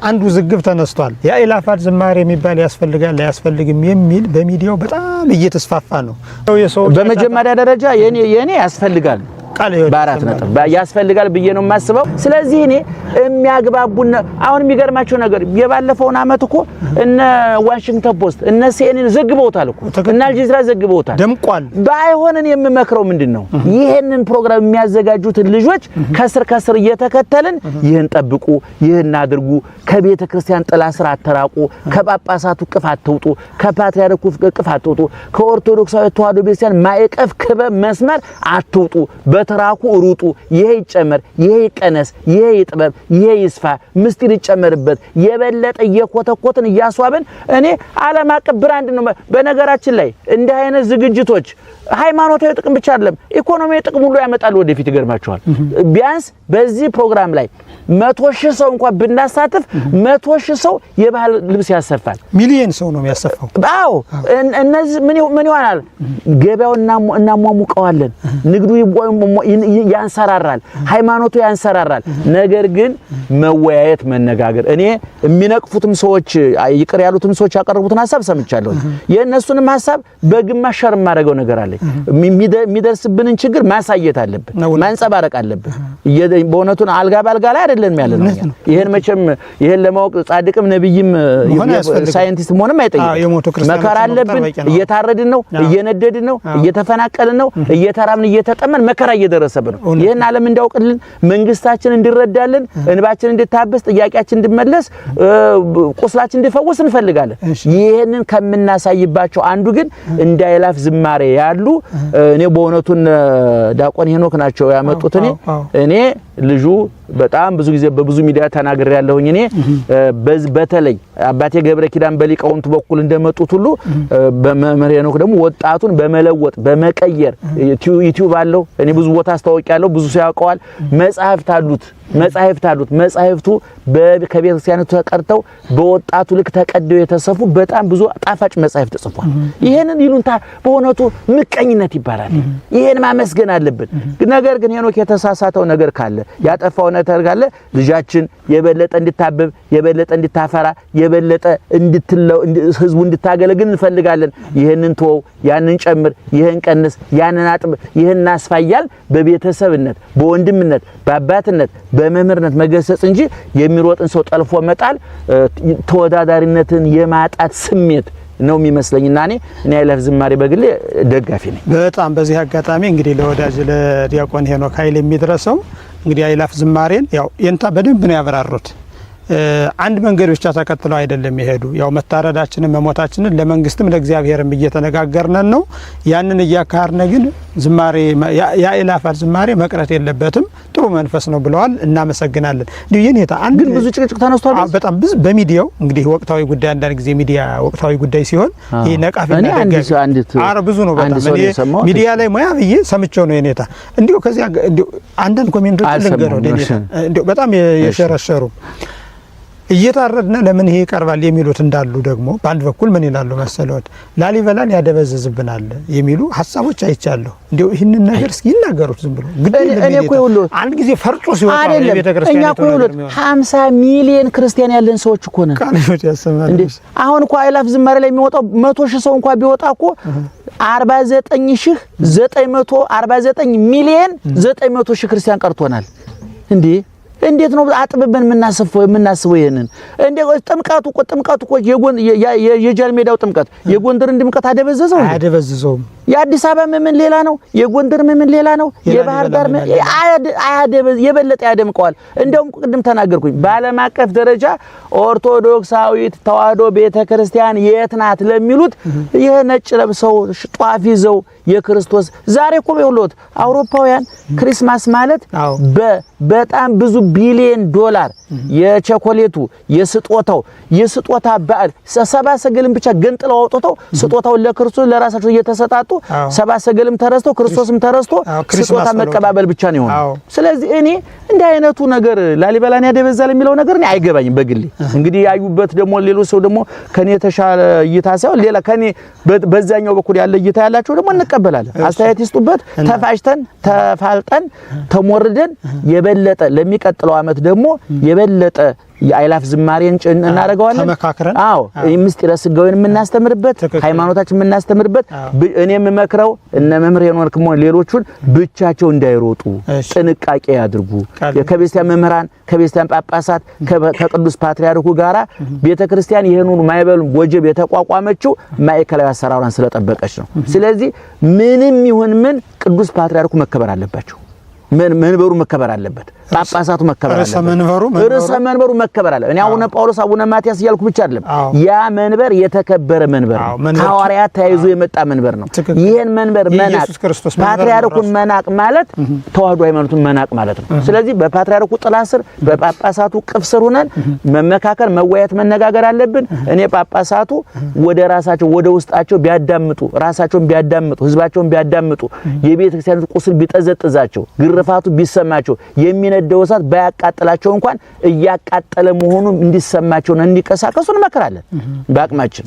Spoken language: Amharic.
አንዱ ዝግብ ተነስቷል። የአእላፋት ዝማሬ የሚባል ያስፈልጋል ያስፈልግም የሚል በሚዲያው በጣም እየተስፋፋ ነው። በመጀመሪያ ደረጃ የኔ ያስፈልጋል በአራት ነጥብ ያስፈልጋል ብዬ ነው የማስበው። ስለዚህ እኔ የሚያግባቡና አሁን የሚገርማቸው ነገር የባለፈውን አመት እኮ እነ ዋሽንግተን ፖስት እነ ሲኤንኤን ዘግበውታል እኮ እና አልጀዚራ ዘግበውታል ደምቋል። ባይሆንን የምመክረው ምንድነው ይሄንን ፕሮግራም የሚያዘጋጁት ልጆች ከስር እየተከተልን ይሄን ጠብቁ ይሄን አድርጉ ከቤተ ክርስቲያን ጥላ ስር አተራቁ ከጳጳሳቱ ቅፍ አትውጡ ከፓትርያርኩ ቅፍ አትውጡ ከኦርቶዶክሳዊ ተዋሕዶ ቤተክርስቲያን ማዕቀፍ ክበብ መስመር አትውጡ በተራኩ ሩጡ ይሄ ይጨመር ይሄ ይቀነስ ይሄ ይጥበብ ይሄ ይስፋ ምስጢር ይጨመርበት የበለጠ እየኮተኮትን እያስዋብን እኔ ዓለም አቀፍ ብራንድ ነው። በነገራችን ላይ እንደ አይነት ዝግጅቶች ሃይማኖታዊ ጥቅም ብቻ አይደለም ኢኮኖሚያዊ ጥቅም ሁሉ ያመጣሉ ወደፊት ይገርማቸዋል። ቢያንስ በዚህ ፕሮግራም ላይ 100,000 ሰው እንኳን ብናሳትፍ 100,000 ሰው የባህል ልብስ ያሰፋል። ሚሊዮን ሰው ነው የሚያሰፋው። አዎ እነዚህ ምን ይሆናል ገበያውና እናሟሙቀዋለን ንግዱ ያንሰራራል ሃይማኖቱ ያንሰራራል። ነገር ግን መወያየት መነጋገር እኔ የሚነቅፉትም ሰዎች ይቅር ያሉትም ሰዎች ያቀርቡትን ሐሳብ ሰምቻለሁ። የእነሱንም ሐሳብ በግማሽ ሸር ማድረገው ነገር አለ። የሚደርስብንን ችግር ማሳየት አለብን ማንጸባረቅ አለብን። በእውነቱ አልጋ ባልጋ ላይ አይደለም ያለነው። ይሄን መቼም ይሄን ለማወቅ ጻድቅም ነብይም ሳይንቲስት መሆንም አይጠይቅም። መከራ አለብን እየታረድን ነው እየነደድን ነው እየተፈናቀልን ነው እየተራብን እየተጠመን መከራ እየደረሰብን ነው። ይሄን ዓለም እንዲያውቅልን መንግስታችን እንዲረዳልን እንባችን እንድታበስ ጥያቄያችን እንዲመለስ ቁስላችን እንዲፈወስ እንፈልጋለን። ይሄንን ከምናሳይባቸው አንዱ ግን እንዳይላፍ ዝማሬ ያሉ እኔ በእውነቱን ዲያቆን ሄኖክ ናቸው ያመጡት። እኔ ልጁ በጣም ብዙ ጊዜ በብዙ ሚዲያ ተናግሬ ያለሁኝ እኔ በተለይ አባቴ ገብረ ኪዳን በሊቃውንቱ በኩል እንደመጡት ሁሉ በመምህር ሄኖክ ደግሞ ወጣቱን በመለወጥ በመቀየር ዩቲዩብ አለው እኔ ብዙ ቦታ አስተዋውቂያለሁ ብዙ ሰው ያውቀዋል። መጻሕፍት አሉት መጻሕፍቱ ከቤተክርስቲያኑ ተቀርተው በወጣቱ ልክ ተቀደው የተሰፉ በጣም ብዙ ጣፋጭ መጻሕፍት ተጽፏል። ይሄንን ይሉንታ በእውነቱ ምቀኝነት ይባላል። ይሄን ማመስገን አለብን። ነገር ግን ሄኖክ የተሳሳተው ነገር ካለ ያጠፋው ነገር ካለ ልጃችን የበለጠ እንድታበብ የበለጠ እንድታፈራ የበለጠ እንድትለው ህዝቡ እንድታገለግል እንፈልጋለን። ይሄንን ተወው ያንን ጨምር ይሄን ቀንስ ያንን አጥብ ይሄን አስፋያል በቤተሰብነት በወንድምነት በአባትነት በመምህርነት መገሰጽ እንጂ የሚሮጥን ሰው ጠልፎ መጣል ተወዳዳሪነትን የማጣት ስሜት ነው የሚመስለኝና እኔ አይላፍ ዝማሬ በግሌ ደጋፊ ነኝ በጣም። በዚህ አጋጣሚ እንግዲህ ለወዳጅ ለዲያቆን ሄኖክ ኃይል የሚድረሰው እንግዲህ አይላፍ ዝማሬን ያው የንታ በደንብ ነው ያበራሩት። አንድ መንገድ ብቻ ተከትለው አይደለም ይሄዱ ያው መታረዳችንን መሞታችንን ለመንግስትም ለእግዚአብሔርም እየተነጋገርን ነው። ያንን እያካርነ ግን ዝማሬ የአእላፋት ዝማሬ መቅረት የለበትም ጥሩ መንፈስ ነው ብለዋል። እናመሰግናለን። ዲዩኔታ አንድ ግን ብዙ ጭቅጭቅ ተነስቷል በጣም ብዙ በሚዲያው እንግዲህ ወቅታዊ ጉዳይ አንዳንድ ጊዜ ሚዲያ ወቅታዊ ጉዳይ ሲሆን ይሄ ነቃፊና ደጋፊ ብዙ ነው በጣም ሚዲያ ላይ ሙያ ብዬ ሰምቼው ነው የኔታ እንዲሁ ከዚያ እንዲሁ አንዳንድ ኮሜንቶች ልንገረው እንዲሁ በጣም የሸረሸሩ እየታረድነ ለምን ይሄ ይቀርባል የሚሉት እንዳሉ ደግሞ በአንድ በኩል ምን ይላሉ መሰለዎት ላሊበላን ያደበዘዝብናል የሚሉ ሐሳቦች አይቻለሁ። እንዴ ይሄንን ነገር እስኪ ይናገሩት ዝም ብሎ እኔ እኮ ይሁሉ አንድ ጊዜ ፈርጦ ሲወጣ ቤተ ክርስቲያን እኛ እኮ ይሁሉ 50 ሚሊዮን ክርስቲያን ያለን ሰዎች እኮ ነን። ቃልዮት ያሰማል እንዴ አሁን እኮ አይላፍ ዝማሬ ላይ የሚወጣው 100,000 ሰው እንኳን ቢወጣ እኮ 49,949 ሚሊዮን 900,000 ክርስቲያን ቀርቶናል እንዴ እንዴት ነው አጥብበን የምናስበው ይሄንን እንዴ ጥምቀቱ እኮ የጃል ሜዳው ጥምቀት የጎንደርን ድምቀት አደበዘዘው የአዲስ አበባ ምን ሌላ ነው የጎንደር ምን ሌላ ነው የባህር ዳር የበለጠ ያደምቀዋል። እንደውም ቅድም ተናገርኩኝ በዓለም አቀፍ ደረጃ ኦርቶዶክሳዊት ተዋሕዶ ቤተክርስቲያን የት ናት ለሚሉት ይሄ ነጭ ለብሰው ጧፍ ይዘው የክርስቶስ ዛሬ እኮ በሁለት አውሮፓውያን ክሪስማስ ማለት በጣም ብዙ ቢሊዮን ዶላር የቸኮሌቱ የስጦታ በዓል ሰባ ሰገልም ብቻ ገንጥለው አውጥተው ስጦታው ለክርስቶስ ለራሳቸው እየተሰጣጡ ሰባ ሰገልም ተረስተው ክርስቶስም ተረስቶ ስጦታ መቀባበል ብቻ ነው የሆነው። ስለዚህ እኔ እንደ አይነቱ ነገር ላሊበላን ያደበዛል የሚለው ነገር እኔ አይገባኝም በግሌ። እንግዲህ ያዩበት ደግሞ ሌሎች ሰው ደግሞ ከኔ ተሻለ እይታ ሳይሆን ሌላ ከኔ በዛኛው በኩል ያለ እይታ ያላቸው ደግሞ እንቀበላለን። አስተያየት ይስጡበት። ተፋጭተን ተፋልጠን ተሞርደን የበለጠ ለሚቀጥለው አመት ደግሞ የበለጠ የአይላፍ ዝማሬን እናደርገዋለን። ተመካክረን አዎ ምስጢረ ስጋዌን የምናስተምርበት ሃይማኖታችን የምናስተምርበት እኔ የምመክረው እነ መምህር ሄኖክ ሌሎቹን ብቻቸው እንዳይሮጡ ጥንቃቄ ያድርጉ። ከቤተክርስቲያን መምህራን ከቤተክርስቲያን ጳጳሳት ከቅዱስ ፓትርያርኩ ጋራ ቤተክርስቲያን ይሄንን ማይበል ወጀብ የተቋቋመችው ማዕከላዊ አሰራሯን ስለጠበቀች ነው። ስለዚህ ምንም ይሁን ምን ቅዱስ ፓትርያርኩ መከበር አለባቸው። መንበሩ መከበር አለበት። ጳጳሳቱ መከበር አለበት። ርዕሰ መንበሩ መከበር አለበት። እኔ አቡነ ጳውሎስ አቡነ ማቲያስ እያልኩ ብቻ አይደለም። ያ መንበር የተከበረ መንበር ነው። ሐዋርያት ተያይዞ የመጣ መንበር ነው። ይሄን መንበር መናቅ ፓትርያርኩን መናቅ ማለት ተዋህዶ ሃይማኖቱን መናቅ ማለት ነው። ስለዚህ በፓትርያርኩ ጥላ ስር በጳጳሳቱ ቅፍ ስር ሆነን መመካከር፣ መወያየት፣ መነጋገር አለብን። እኔ ጳጳሳቱ ወደ ራሳቸው ወደ ውስጣቸው ቢያዳምጡ ራሳቸውን ቢያዳምጡ ህዝባቸውን ቢያዳምጡ የቤተክርስቲያን ቁስል ቢጠዘጥዛቸው ግርፋቱ ቢሰማቸው የሚነደው እሳት ባያቃጥላቸው እንኳን እያቃጠለ መሆኑን እንዲሰማቸውና እንዲቀሳቀሱ እንመክራለን በአቅማችን።